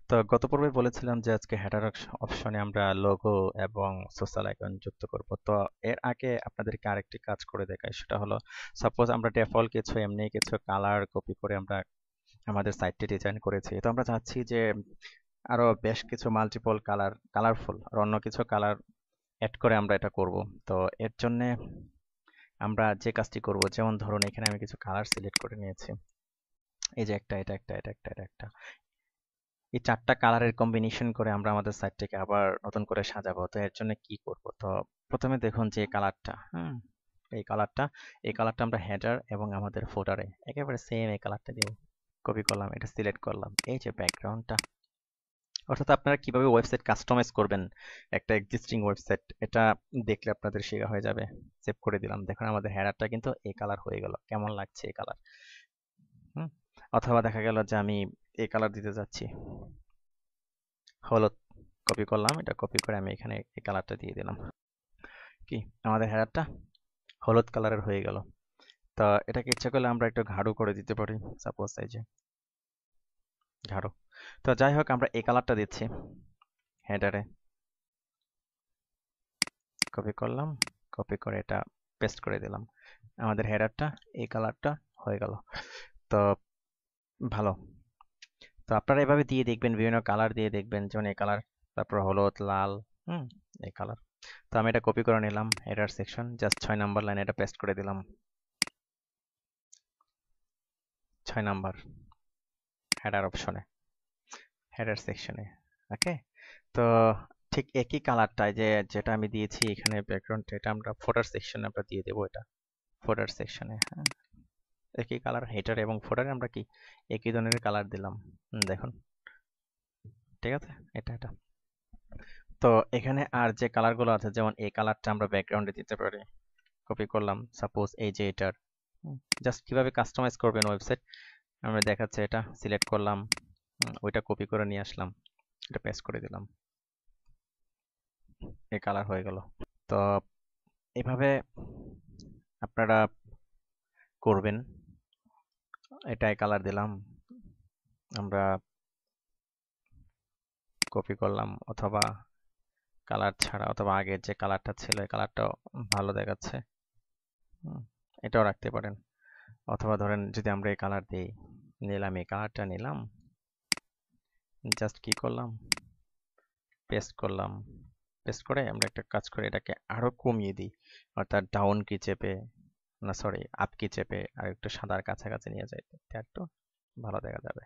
তো গত পর্বে বলেছিলাম যে আজকে হেডার অপশনে আমরা লোগো এবং সোশ্যাল আইকন যুক্ত করব। তো এর আগে আপনাদেরকে আরেকটি কাজ করে দেখাই, সেটা হলো সাপোজ আমরা ডিফল্ট কিছু এমনি কিছু কালার কপি করে আমরা আমাদের সাইটটি ডিজাইন করেছি। তো আমরা চাচ্ছি যে আরো বেশ কিছু মাল্টিপল কালারফুল আর অন্য কিছু কালার অ্যাড করে আমরা এটা করব। তো এর জন্য আমরা যে কাজটি করব, যেমন ধরুন এখানে আমি কিছু কালার সিলেক্ট করে নিয়েছি। এই যে একটা, এটা একটা, এই চারটা কালারের কম্বিনেশন করে আমরা আমাদের সাইটটাকে আবার নতুন করে সাজাবো। তো এর জন্য কি করব? তো প্রথমে দেখুন যে কালারটা, এই কালারটা এই কালারটা আমরা হেডার এবং আমাদের ফুটারে একেবারে সেম এই কালারটা দিব। কপি করলাম, এটা সিলেক্ট করলাম। এই যে ব্যাকগ্রাউন্ডটা, অর্থাৎ আপনারা কিভাবে ওয়েবসাইট কাস্টমাইজ করবেন একটা এক্সিস্টিং ওয়েবসাইট, এটা দেখলে আপনাদের শেখা হয়ে যাবে। সেভ করে দিলাম। দেখুন আমাদের হেডারটা কিন্তু এই কালার হয়ে গেল। কেমন লাগছে এই কালার? হুম অথবা দেখা গেল যে আমি এই কালার দিতে যাচ্ছি, হলুদ। কপি করলাম, এটা কপি করে আমি এখানে এই কালারটা দিয়ে দিলাম। কি, আমাদের হেডারটা হলুদ কালারের হয়ে গেল। তো এটাকে ইচ্ছা করলে আমরা একটু গাঢ় করে দিতে পারি, সাপোজ এই যে গাঢ়। তো যাই হোক, আমরা এই কালারটা দিচ্ছি হেডারে। কপি করলাম, কপি করে এটা পেস্ট করে দিলাম। আমাদের হেডারটা এই কালারটা হয়ে গেল। তো ভালো। তো আপনারা এভাবে দিয়ে দেখবেন, বিভিন্ন কালার দিয়ে দেখবেন, যেমন এই কালার, তারপর হলুদ, লাল, এই কালার। তো আমি এটা কপি করে নিলাম, হেডার সেকশন, জাস্ট 6 নম্বর লাইন এটা পেস্ট করে দিলাম। 6 নম্বর হেডার অপশনে, হেডার সেকশনে। ওকে। তো ঠিক একই কালারটাই যেটা আমি দিয়েছি এখানে ব্যাকগ্রাউন্ড, এটা আমরা ফোটার সেকশনে আমরা দিয়ে দেবো। এটা ফোটার সেকশনে, হ্যাঁ, একই কালার হেডার এবং ফোটারে আমরা কি একই ধরনের কালার দিলাম। দেখুন, ঠিক আছে, এটা তো এখানে আর যে কালারগুলো আছে, যেমন এই কালারটা আমরা ব্যাকগ্রাউন্ডে দিতে পারি। কপি করলাম, সাপোজ এই যে এটার, জাস্ট কিভাবে কাস্টমাইজ করবেন ওয়েবসাইট আমরা দেখাচ্ছি। এটা সিলেক্ট করলাম, ওইটা কপি করে নিয়ে আসলাম, এটা পেস্ট করে দিলাম, এই কালার হয়ে গেল। তো এভাবে আপনারা করবেন। এটাই কালার দিলাম, আমরা কপি করলাম, অথবা কালার ছাড়া, অথবা আগের যে কালারটা ছিল এই কালারটাও ভালো দেখাচ্ছে, এটাও রাখতে পারেন। অথবা ধরেন যদি আমরা এই কালার দিই, নিলাম এই কালারটা নিলাম, জাস্ট কি করলাম, পেস্ট করলাম। পেস্ট করে আমরা একটা কাজ করি, এটাকে আরো কমিয়ে দিই, অর্থাৎ ডাউন কি চেপে, না সরি আপ কি চেপে আর একটু সাদার কাছাকাছি নিয়ে যাই, দেখতে একটু ভালো দেখা যাবে।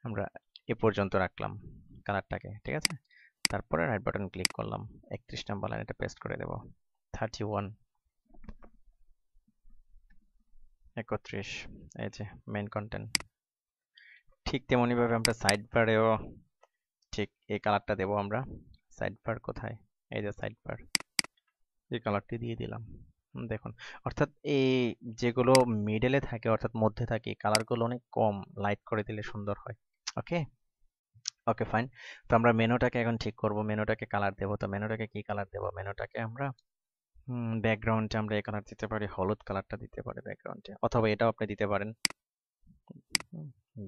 আমরা এ পর্যন্ত রাখলাম কালারটাকে, ঠিক আছে। তারপরে রাইট বাটন ক্লিক করলাম, 31 নম্বর লাইন এটা পেস্ট করে দেব। 31, 31, এই যে মেইন কন্টেন্ট। ঠিক তেমনি ভাবে আমরা সাইড বারেও ঠিক এই কালারটা দেব আমরা। সাইড বার কোথায়? এই যে সাইড বার, এই কালারটি দিয়ে দিলাম। দেখুন, অর্থাৎ এই যেগুলো মিডলে থাকে অর্থাৎ মধ্যে থাকে, কালারগুলো অনেক কম, লাইট করে দিলে সুন্দর হয়। ওকে, ওকে ফাইন। তো আমরা মেনুটাকে এখন ঠিক করব, মেনুটাকে কালার দেব। তো মেনুটাকে কি কালার দেব? মেনুটাকে আমরা ব্যাকগ্রাউন্ডে আমরা এই কালার দিতে পারি, হলুদ কালারটা দিতে পারি ব্যাকগ্রাউন্ডে, অথবা এটাও আপনি দিতে পারেন।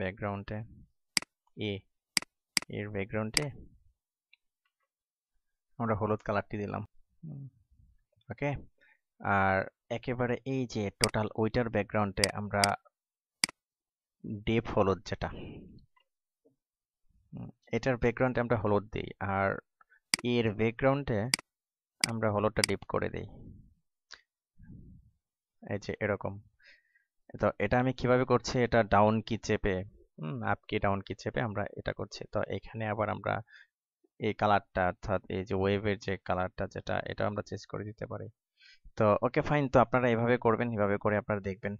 ব্যাকগ্রাউন্ডে এ এর ব্যাকগ্রাউন্ডে আমরা হলুদ কালারটি দিলাম। ওকে। আর একেবারে এই যে টোটাল ওইটার ব্যাকগ্রাউন্ডে আমরা ডিপ হলুদ, যেটা এটার ব্যাকগ্রাউন্ডে আমরা হলুদ দিই, আর এর ব্যাকগ্রাউন্ডে আমরা হলুদটা ডিপ করে দিই, এই যে এরকম। তো এটা আমি কিভাবে করছি, এটা ডাউন কি চেপে, আপ কি ডাউন কি চেপে আমরা এটা করছি। তো এখানে আবার আমরা এই কালারটা, অর্থাৎ এই যে ওয়েভের যে কালারটা, যেটা এটা আমরা চেঞ্জ করে দিতে পারি। তো ওকে ফাইন। তো আপনারা এভাবে করবেন, এভাবে করে আপনারা দেখবেন।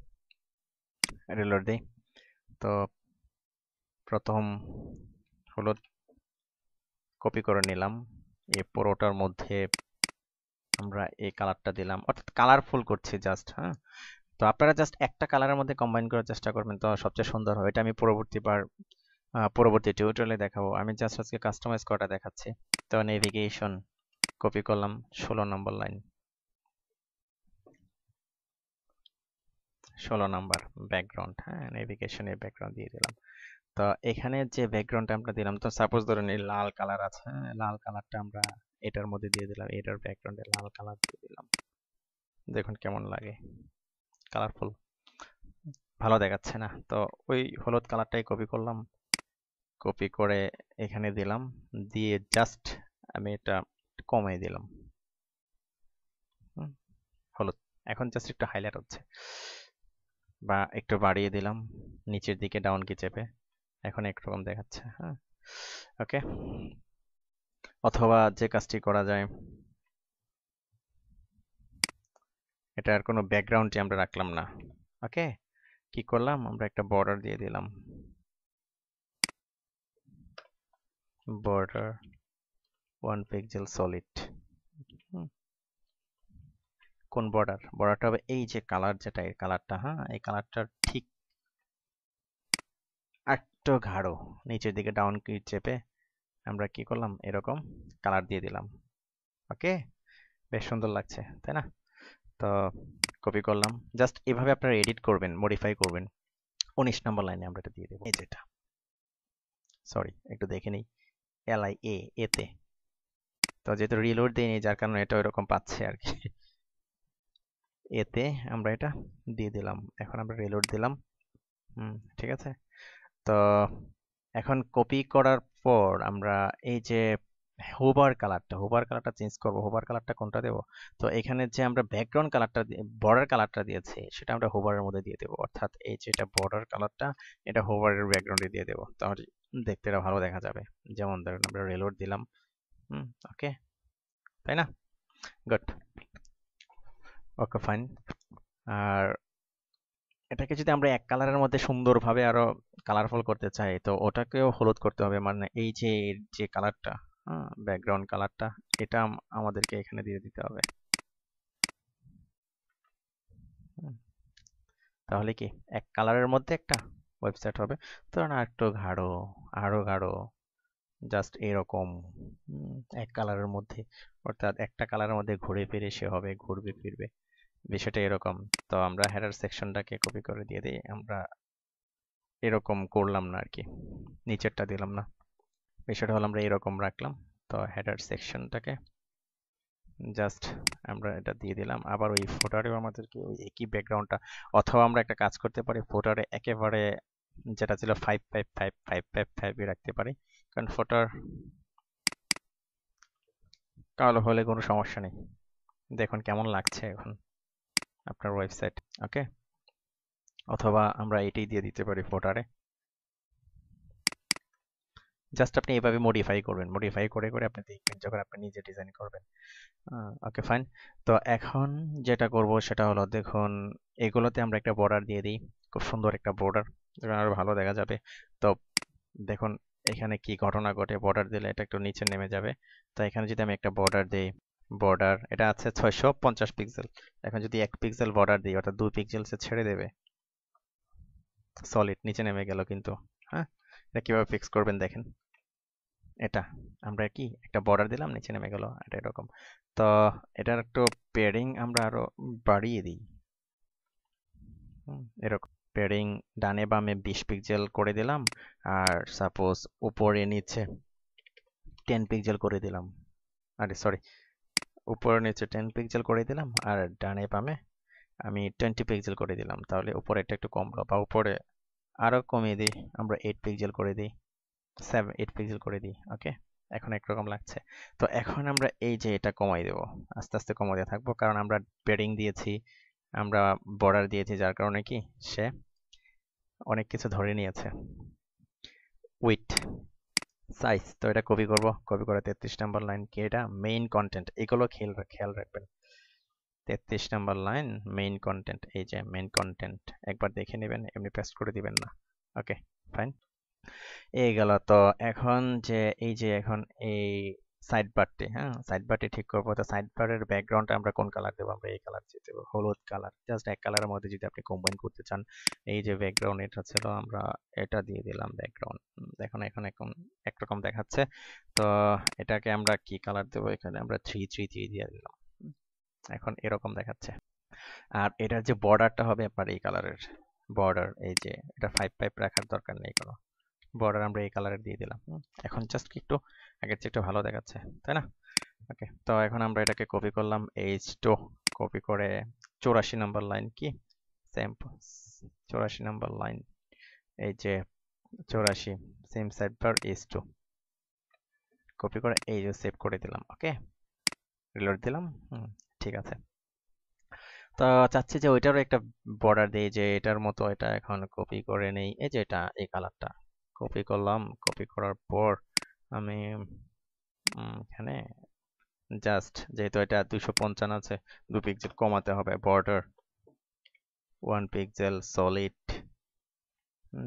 রিলোড দিই। তো প্রথম হলুদ কপি করে নিলাম, এই পুরোটার মধ্যে আমরা এই কালারটা দিলাম, অর্থাৎ কালারফুল করছি জাস্ট, হ্যাঁ। তো আপনারা জাস্ট একটা কালারের মধ্যে কম্বাইন করার চেষ্টা করবেন, তো সবচেয়ে সুন্দর হবে। এটা আমি পরবর্তী টিউটোরিয়ালে দেখাবো। আমি জাস্ট আজকে কাস্টমাইজ করাটা দেখাচ্ছি। তো নেভিগেশন কপি করলাম, 16 নম্বর লাইন, 16 নম্বর ব্যাকগ্রাউন্ড, হ্যাঁ, নেভিগেশনের ব্যাকগ্রাউন্ড দিয়ে দিলাম। তো এখানে যে ব্যাকগ্রাউন্ডটা আমরা দিলাম, তো সাপোজ ধরেন এই লাল কালার আছে, লাল কালারটা আমরা এটার মধ্যে দিয়ে দিলাম, এটার ব্যাকগ্রাউন্ডে লাল কালার দিয়ে দিলাম। দেখুন কেমন লাগে, কালারফুল, ভালো দেখাচ্ছে না? তো ওই হলুদ কালারটাই কপি করলাম, কপি করে এখানে দিলাম, দিয়ে জাস্ট আমি এটা কমিয়ে দিলাম। হুম, হলুদ এখন জাস্ট একটু হাইলাইট হচ্ছে, বা একটু বাড়িয়ে দিলাম নিচের দিকে ডাউন কি চেপে, এখন একরকম দেখাচ্ছে। হ্যাঁ, ওকে। অথবা যে কাজটি করা যায়, এটার কোনো ব্যাকগ্রাউন্ডটি আমরা রাখলাম না। ওকে, কি করলাম, আমরা একটা বর্ডার দিয়ে দিলাম, বর্ডার 1 পিক্সেল সলিড। কোন বর্ডার? বর্ডারটা হবে এই যে কালার, যেটা এই কালারটা, হ্যাঁ এই কালারটার ঠিক একটু গাঢ়, নিচের দিকে ডাউন কি চেপে আমরা কি করলাম, এরকম কালার দিয়ে দিলাম। ওকে, বেশ সুন্দর লাগছে তাই না? তো কপি করলাম, জাস্ট এভাবে আপনারা এডিট করবেন, মডিফাই করবেন। 19 নম্বর লাইনে আমরা এটা দিয়ে দেবো, এই যেটা, সরি একটু দেখে নিই, LIA এতে। তো যেহেতু রিলোড দিইনি যার কারণে এটা ওইরকম পাচ্ছে আর কি। এতে আমরা এটা দিয়ে দিলাম, এখন আমরা রিলোড দিলাম। ঠিক আছে। তো এখন কপি করার পর আমরা এই যে হোভার কালারটা চেঞ্জ করব। হোভার কালারটা কোনটা দেব? তো এখানে যে আমরা ব্যাকগ্রাউন্ড কালারটা বর্ডার কালারটা দিয়েছি সেটা আমরা হোভারের মধ্যে দিয়ে দেবো, অর্থাৎ এই যেটা বর্ডার কালারটা এটা হোভারের ব্যাকগ্রাউন্ডে দিয়ে দেবো, তাহলে দেখতে এটা ভালো দেখা যাবে। যেমন ধরেন আমরা রিলোড দিলাম, ওকে, তাই না? Good, okay fine. আর এটাকে যদি আমরা এক কালারের মধ্যে সুন্দরভাবে আরো কালারফুল করতে চাই, তো ওটাকেও হলুদ করতে হবে, মানে এই যে যে কালারটা, ব্যাকগ্রাউন্ড কালারটা, এটা আমাদেরকে এখানে দিয়ে দিতে হবে। হুম, তাহলে কি এক কালারের মধ্যে একটা ওয়েবসাইট হবে। তো না একটু গাঢ়, আরো গাঢ়, জাস্ট এরকম, এক কালারের মধ্যে, অর্থাৎ একটা কালারের মধ্যে ঘুরে ফিরে সে হবে, ঘুরবে ফিরবে, বিষয়টা এরকম। তো আমরা হেডার সেকশনটাকে কপি করে দিয়ে দিই, আমরা এরকম করলাম না আর কি, নিচেরটা দিলাম না, বিষয়টা হলো আমরা এরকম রাখলাম। তো হেডার সেকশনটাকে জাস্ট আমরা এটা দিয়ে দিলাম, আবার ওই ফোটারেও আমাদেরকে ওই একই ব্যাকগ্রাউন্ডটা, অথবা আমরা একটা কাজ করতে পারি, ফোটারে একেবারে যেটা ছিল 5555555 রাখতে পারি, কারণ ফোটার কালো হলে কোনো সমস্যা নেই। দেখুন কেমন লাগছে এখন আপনার ওয়েবসাইট। ওকে, অথবা আমরা এটাই দিয়ে দিতে পারি ফোটারে, জাস্ট আপনি এভাবে মডিফাই করবেন, মডিফাই করে করে আপনি দেখবেন যখন আপনি নিজে ডিজাইন করবেন। ওকে ফাইন। তো এখন যেটা করব সেটা হলো, দেখুন এগুলোতে আমরা একটা বর্ডার দিয়ে দিই, খুব সুন্দর একটা বর্ডার, আরো ভালো দেখা যাবে। তো দেখুন এখানে কি ঘটনা ঘটে, বর্ডার দিলে এটা একটু নিচে নেমে যাবে। তো এখানে যদি আমি একটা বর্ডার দিই, বর্ডার এটা আছে 650 পিক্সেল, এখন যদি 1 পিক্সেল বর্ডার দিই অর্থাৎ 2 পিক্সেল সে ছেড়ে দেবে, সলিড নিচে নেমে গেল কিন্তু। হ্যাঁ, এটা কিভাবে ফিক্স করবেন দেখেন, এটা আমরা কি একটা বর্ডার দিলাম নিচে নেমে গেল, এটা এরকম। তো এটার একটু পেয়ারিং আমরা আরো বাড়িয়ে দিই, এরকম পেয়ারিং ডানে বামে 20 পিক্সেল করে দিলাম, আর সাপোজ উপরে নিচে 10 পিক্সেল করে দিলাম, আরে সরি, উপরে নিচে 10 পিক্সেল করে দিলাম, আর ডানে বামে আমি 20 পিক্সেল করে দিলাম, তাহলে উপরে এটা একটু কমলো, বা উপরে আরো কমিয়ে দিই, আমরা 8 পিক্সেল করে দিই, 8 পিক্সেল করে দিই। ওকে, এখন একরকম লাগছে। তো এখন আমরা এই যে এটা কমাই দেবো, আস্তে আস্তে কমাতে থাকবো, কারণ আমরা পেডিং দিয়েছি, আমরা বর্ডার দিয়েছি, যার কারণে কি সে অনেক কিছু ধরে নিয়েছে। উইথ সাইজ, তো এটা কপি করব, কপি করে 33 নম্বর লাইন, কি এটা মেইন কন্টেন্ট, এগুলো খেয়াল রাখবেন। 33 নম্বর লাইন মেইন কন্টেন্ট, এই যে মেইন কন্টেন্ট, একবার দেখে নেবেন, এমনি পেস্ট করে দিবেন না। ওকে ফাইন, এই গেল। তো এখন যে এই যে এখন এই সাইড বারটি, সাইড বারটি ঠিক করবো। তো সাইড বারের ব্যাকগ্রাউন্ডটা আমরা কোন কালার দেবো? আমরা এই কালার দিয়ে দেবো, হলুদ কালার, জাস্ট এক কালারের মধ্যে যদি আপনি কম্বাইন করতে চান। এই যে ব্যাকগ্রাউন্ড এটা ছিল, আমরা এটা দিয়ে দিলাম ব্যাকগ্রাউন্ড, দেখুন এখন এখন একরকম দেখাচ্ছে। তো এটাকে আমরা কি কালার দেবো? এখানে আমরা 333 দিয়ে দিলাম, এখন এরকম দেখাচ্ছে। আর এটার যে বর্ডারটা হবে আপনার এই কালারের বর্ডার, এই যে এটা 5 রাখার দরকার নেই কোনো, বর্ডার আমরা এই কালারের দিয়ে দিলাম। এখন জাস্ট একটু আগের চেয়ে একটু ভালো দেখাচ্ছে, তাই না? ওকে, তো এখন আমরা এটাকে কপি করলাম, H2 কপি করে 84 নম্বর লাইন, কি সেম 84 নম্বর লাইন, এই যে 84 same side bar H2 copy করে এই যে সেভ করে দিলাম। ওকে, রিলোড দিলাম। ঠিক আছে। তো চাচ্ছি যে ওইটারও একটা বর্ডার দিই, যে এটার মতো এটা এখন কপি করে নেই। এই যে এটা এই কালারটা কপি করলাম, কপি করার পর আমি এখানে জাস্ট যেহেতু এটা 255 আছে, 2 পিক্সেল কমাতে হবে। বর্ডার 1 পিক্সেল সলিড,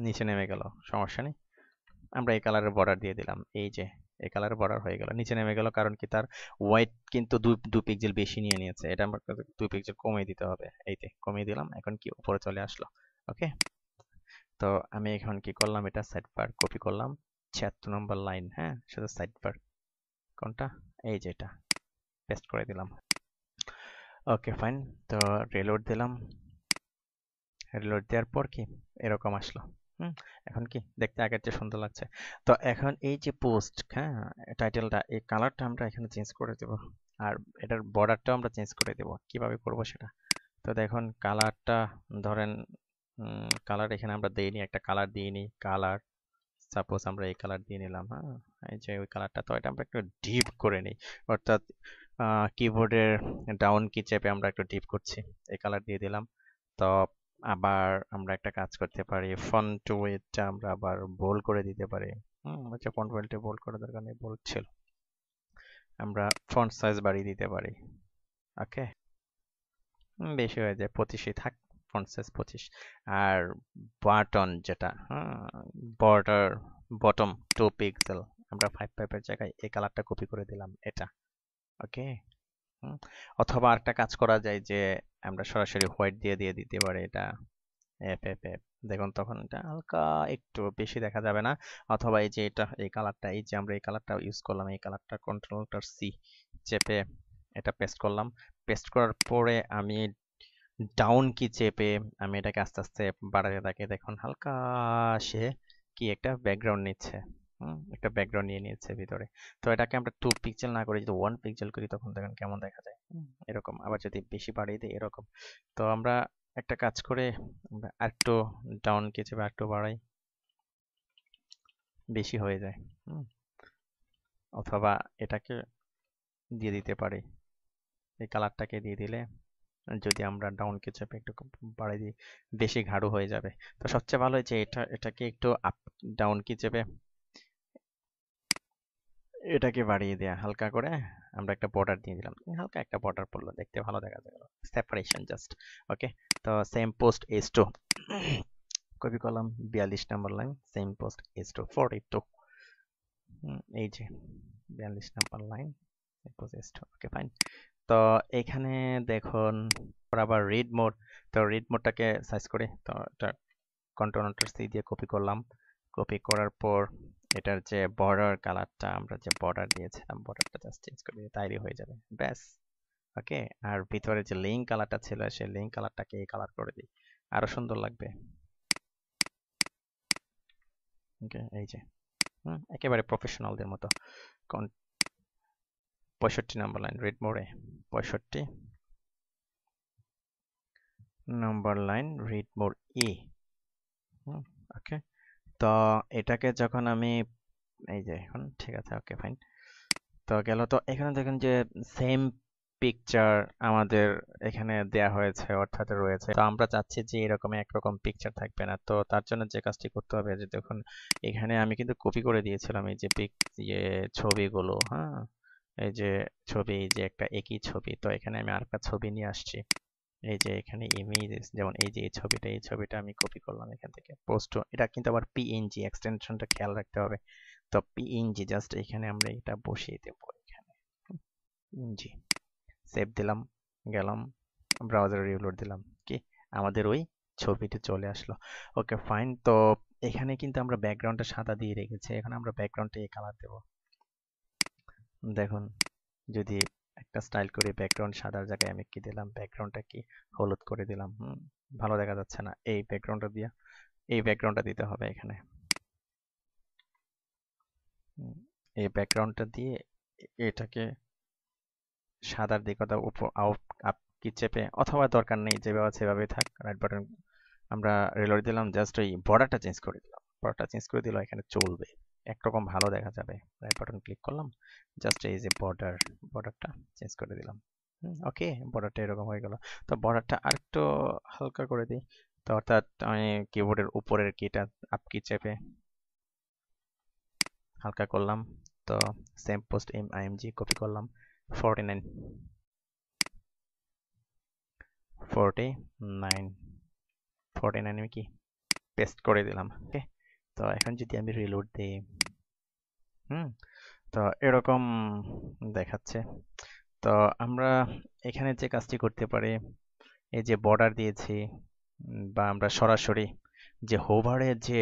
নিচে নেমে গেল, সমস্যা নেই। আমরা এই কালারের বর্ডার দিয়ে দিলাম, এই যে এই কালারের বর্ডার হয়ে গেল, নিচে নেমে গেল, কারণ কি তার হোয়াইট কিন্তু 2 পিক্সেল বেশি নিয়ে নিয়েছে, এটা আমার 2 পিক্সেল কমিয়ে দিতে হবে। এইতে কমিয়ে দিলাম, এখন কি উপরে চলে আসলো। ওকে, তো আমি এখন কি করলাম, এটা সাইড বার কপি করলাম 76 নম্বর লাইন, হ্যাঁ শুধু সাইড বার, কোনটা, এই যে এটা পেস্ট করে দিলাম। ওকে ফাইন, তো রিলোড দিলাম, রিলোড দেওয়ার পর কি এরকম আসলো। এখন কি দেখতে আগের চেয়ে সুন্দর লাগছে। তো এখন এই যে পোস্ট, হ্যাঁ টাইটেলটা, এই কালারটা আমরা এখানে চেঞ্জ করে দেব, আর এটার বর্ডারটাও আমরা চেঞ্জ করে দেব। কিভাবে করব সেটা, তো দেখুন কালারটা ধরেন, কালার এখানে আমরা দেইনি, একটা কালার দিইনি, কালার সাপোজ আমরা এই কালার দিয়ে নিলাম। হ্যাঁ, এই যে ওই কালারটা, তো এটা আমরা একটু ডিপ করে নিই, অর্থাৎ কিবোর্ডের ডাউন কি চেপে আমরা একটু ডিপ করছি, এই কালার দিয়ে দিলাম। তো আবার আমরা একটা কাজ করতে পারি, ফন্ট ওয়েটটা আমরা আবার বোল্ড করে দিতে পারি। আচ্ছা, ফন্ট ওয়েটটা বোল্ড করার দরকার নেই, বোল্ড ছিল, আমরা ফন্ট সাইজ বাড়িয়ে দিতে পারি। ওকে, বেশি হয়ে যায়, 25ই থাক, ফন্ট সাইজ 25। আর বাটন যেটা, বর্ডার বটম 2 পিক্সেল, আমরা 5 এর জায়গায় এই কালারটা কপি করে দিলাম, এটা। ওকে, অথবা আরেকটা কাজ করা যায় যে আমরা সরাসরি হোয়াইট দিয়ে দিয়ে দিতে পারি, এটা এফ এফ এফ, দেখুন তখন এটা হালকা একটু বেশি দেখা যাবে না। অথবা এই যে এটা এই কালারটা, এই যে আমরা এই কালারটা ইউজ করলাম, এই কালারটা কন্ট্রোলটার সি চেপে এটা পেস্ট করলাম। পেস্ট করার পরে আমি ডাউন কি চেপে আমি এটাকে আস্তে আস্তে বাড়াতে থাকি, দেখুন হালকা সে কি একটা ব্যাকগ্রাউন্ড নিচ্ছে, একটা ব্যাকগ্রাউন্ড নিয়ে নিচ্ছে ভিতরে। তো এটাকে আমরা 2 পিক্সেল না করে যদি 1 পিক্সেল করি, তখন দেখুন কেমন দেখা যায়, এরকম। আবার যদি বেশি বাড়িয়ে দিই, এরকম। তো আমরা একটা কাজ করে আমরা আরেকটু ডাউন কি চেপে আরেকটু বাড়াই, বেশি হয়ে যায়। অথবা এটাকে দিয়ে দিতে পারি, এই কালারটাকে দিয়ে দিলে যদি আমরা ডাউন কে চেপে একটু বাড়িয়ে দিই, বেশি গাঢ় হয়ে যাবে। তো সবচেয়ে ভালো হয়েছে এটাকে একটু আপ ডাউন কি চেপে এটাকে বাড়িয়ে দেয়া হালকা করে, আমরা একটা বর্ডার দিয়ে দিলাম, হালকা একটা বর্ডার পড়লো, দেখতে ভালো দেখা গেল, সেপারেশন জাস্ট। ওকে, তো সেম পোস্ট H2 কপি করলাম 42 নম্বর লাইন, সেম পোস্ট H2 42, এই যে 42 নম্বর line, post H2। Okay fine, তো এখানে দেখুন আবার রিড মোড, তো রিড মোডটাকে সাইজ করে, তো এটা কন্ট্রোল সি দিয়ে কপি করলাম। কপি করার পর এটার যে বর্ডার কালারটা, আমরা যে বর্ডার দিয়েছিলাম, বর্ডারটা জাস্ট চেঞ্জ করে দিলে তাইলে হয়ে যাবে, ব্যাস। ওকে, আর ভিতরে যে লিঙ্ক কালারটা ছিল, সেই লিঙ্ক কালারটাকে এই কালার করে দিই, আরো সুন্দর লাগবে। ওকে, এই যে একেবারে প্রফেশনালদের মতো। 65 নম্বর লাইন রিড মোডে, 65 নম্বর লাইন রিড মোড ই। ওকে, তো এটাকে যখন আমি এই যে এখন ঠিক আছে, ওকে ফাইন, তো গেল। তো এখানে দেখেন যে সেম পিকচার আমাদের এখানে দেয়া হয়েছে, অর্থাৎ রয়েছে। তো আমরা চাচ্ছি যে এরকম একরকম পিকচার থাকবে না, তো তার জন্য যে কাজটি করতে হবে, যে দেখুন এখানে আমি কিন্তু কপি করে দিয়েছিলাম এই যে ইয়ে ছবিগুলো, হ্যাঁ এই যে ছবি, এই যে একটা একই ছবি, তো এখানে আমি আরেকটা ছবি নিয়ে আসছি। এই যে এখানে ইমেজেস, যেমন এই যে এই ছবিটা আমি কপি করলাম এখান থেকে, পোস্ট, এটা কিন্তু আবার পিএনজি এক্সটেনশনটা খেয়াল রাখতে হবে। তো পিএনজি জাস্ট এখানে আমরা এটা বসিয়ে দেব, এখানে জি সেভ দিলাম, গেলাম ব্রাউজারে রিলোড দিলাম, কি আমাদের ওই ছবিটি চলে আসলো। ওকে ফাইন, তো এখানে কিন্তু আমরা ব্যাকগ্রাউন্ডটা সাদা দিয়ে রেখেছি, এখন আমরা ব্যাকগ্রাউন্ডটা এই কালার দেব। দেখুন যদি একটা স্টাইল করে ব্যাকগ্রাউন্ড সাদার জায়গায় আমি কি দিলাম, ব্যাকগ্রাউন্ডটা কি হলুদ করে দিলাম, ভালো দেখা যাচ্ছে না, এই ব্যাকগ্রাউন্ডটা দিয়ে এই ব্যাকগ্রাউন্ডটা দিতে হবে এখানে। উম, এই ব্যাকগ্রাউন্ডটা দিয়ে এটাকে সাদার দিকে অথবা উপর আউট আপ কি চেপে, অথবা দরকার নেই যেভাবে আছে সেভাবেই থাক, রাইট বাটন আমরা রিলোড দিলাম, জাস্ট ওই বর্ডারটা চেঞ্জ করে দিলাম, বর্ডারটা চেঞ্জ করে দিলে এখানে চলবে, একরকম ভালো দেখা যাবে। রাইট বাটন ক্লিক করলাম, জাস্ট এই যে বর্ডারটা চেঞ্জ করে দিলাম। ওকে, বর্ডারটা এরকম হয়ে গেল। তো বর্ডারটা আরেকটু হালকা করে দিই, তো অর্থাৎ আমি কিবোর্ডের উপরের কিটা আপ কি চেপে হালকা করলাম। তো সেম পোস্ট img কপি করলাম, 49 49 49 আমি কি পেস্ট করে দিলাম। ওকে, তো এখন যদি আমি রিলোড দিই, হুম, তো এরকম দেখাচ্ছে। তো আমরা এখানে যে কাজটি করতে পারি, এই যে বর্ডার দিয়েছি, বা আমরা সরাসরি যে হোভারের যে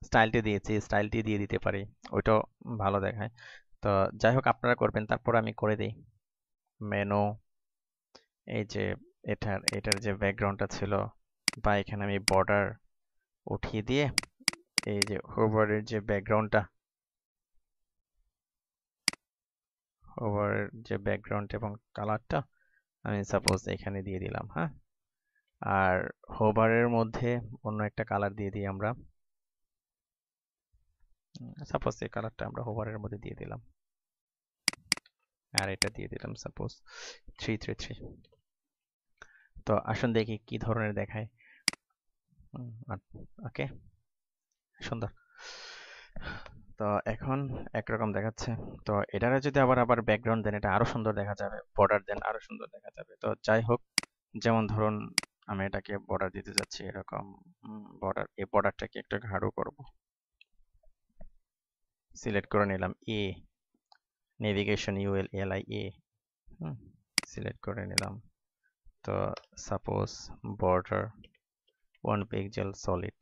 স্টাইলটি দিয়েছি, স্টাইলটি দিয়ে দিতে পারি, ওইটাও ভালো দেখায়। তো যাই হোক, আপনারা করবেন, তারপর আমি করে দিই। মেনু, এই যে এটার যে ব্যাকগ্রাউন্ডটা ছিল, বা এখানে আমি বর্ডার উঠিয়ে দিয়ে এই যে হোভারের যে ব্যাকগ্রাউন্ডটা, হোভারের যে ব্যাকগ্রাউন্ড এবং কালারটা আমি সাপোজ এখানে দিয়ে দিলাম। হ্যাঁ, আর হোভারের মধ্যে অন্য একটা কালার দিয়ে দিই আমরা, সাপোজ এই কালারটা আমরা হোভারের মধ্যে দিয়ে দিলাম, আর এটা দিয়ে দিলাম সাপোজ 333। তো আসুন দেখি কি ধরনের দেখায়। ওকে, সুন্দর। তো এখন একরকম দেখাচ্ছে। তো এটারে যদি আবার ব্যাকগ্রাউন্ড দেন, এটা আরো সুন্দর দেখা যাবে, বর্ডার দেন আরো সুন্দর দেখা যাবে। তো যাই হোক, যেমন ধরুন আমি এটাকে বর্ডার দিতে যাচ্ছি এরকম, বর্ডার, এই বর্ডারটাকে একটু গাঢ় করব, সিলেক্ট করে নিলাম এ, নেভিগেশন ULLIA, সিলেক্ট করে নিলাম। তো সাপোজ বর্ডার 1 পিক্সেল সলিড,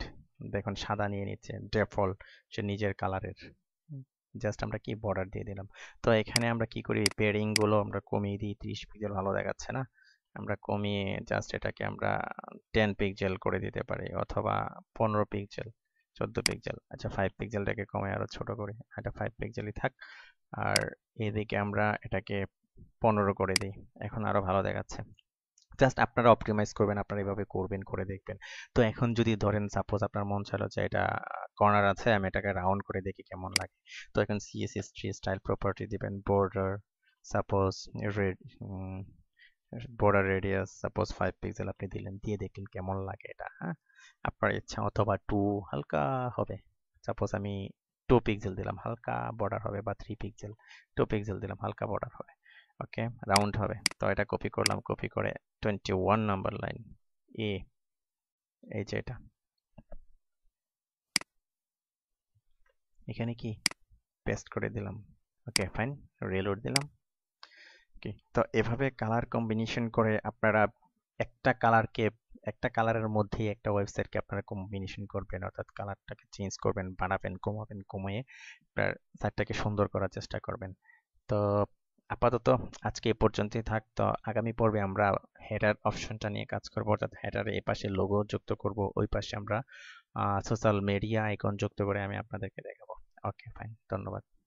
দেখুন সাদা নিয়ে নিচ্ছে ডিফল্ট, সে নিজের কালারের। জাস্ট আমরা কি বর্ডার দিয়ে দিলাম। তো এখানে আমরা কি করি, পেয়ারিং গুলো আমরা কমিয়ে দিই, 30 পিক্সেল ভালো দেখাচ্ছে না, আমরা কমিয়ে জাস্ট এটাকে আমরা 10 পিক্সেল করে দিতে পারি, অথবা 15 পিক্সেল, 14 পিক্সেল, আচ্ছা 5 পিক্সেলটাকে কমে আরো ছোট করি, এটা 5 পিক্সেলই থাক। আর এদিকে আমরা এটাকে 15 করে দিই, এখন আরো ভালো দেখাচ্ছে। জাস্ট আপনারা অপটিমাইজ করবেন, আপনারা এভাবে করবেন, করে দেখবেন। তো এখন যদি ধরেন সাপোজ আপনার মন চাইলো যে এটা কর্নার আছে, আমি এটাকে রাউন্ড করে দেখি কেমন লাগে। তো এখন CSS3 স্টাইল প্রপার্টি দিবেন, border suppose red, border radius suppose 5 pixel আপনি দিলেন, দিয়ে দেখলেন কেমন লাগে এটা। হ্যাঁ, আপনার ইচ্ছা, অথবা 2 হালকা হবে, সাপোজ আমি 2 পিক্সেল দিলাম, হালকা বর্ডার হবে, বা 3 পিক্সেল, 2 পিক্সেল দিলাম, হালকা বর্ডার হবে। ওকে, রাউন্ড হবে। তো এটা কপি করলাম, কপি করে 21 নাম্বার লাইন এ, এই যে এটা এখানে কি পেস্ট করে দিলাম। ওকে ফাইন, রিলোড দিলাম। ওকে, তো এভাবে কালার কম্বিনেশন করে আপনারা একটা কালারকে, একটা কালারের মধ্যেই একটা ওয়েবসাইটকে আপনারা কম্বিনেশন করবেন, অর্থাৎ কালারটাকে চেঞ্জ করবেন, বাড়াবেন, কমাবেন, কমিয়ে আপনার সাইটটাকে সুন্দর করার চেষ্টা করবেন। তো আপাতত আজকে এ পর্যন্তই থাক। তো আগামী পর্বে আমরা হেডার অপশনটা নিয়ে কাজ করব, অর্থাৎ হেডারে এই পাশে লোগো যুক্ত করব, ওই পাশে আমরা সোশ্যাল মিডিয়া আইকন যুক্ত করে আমি আপনাদেরকে দেখাবো। ওকে ফাইন, ধন্যবাদ।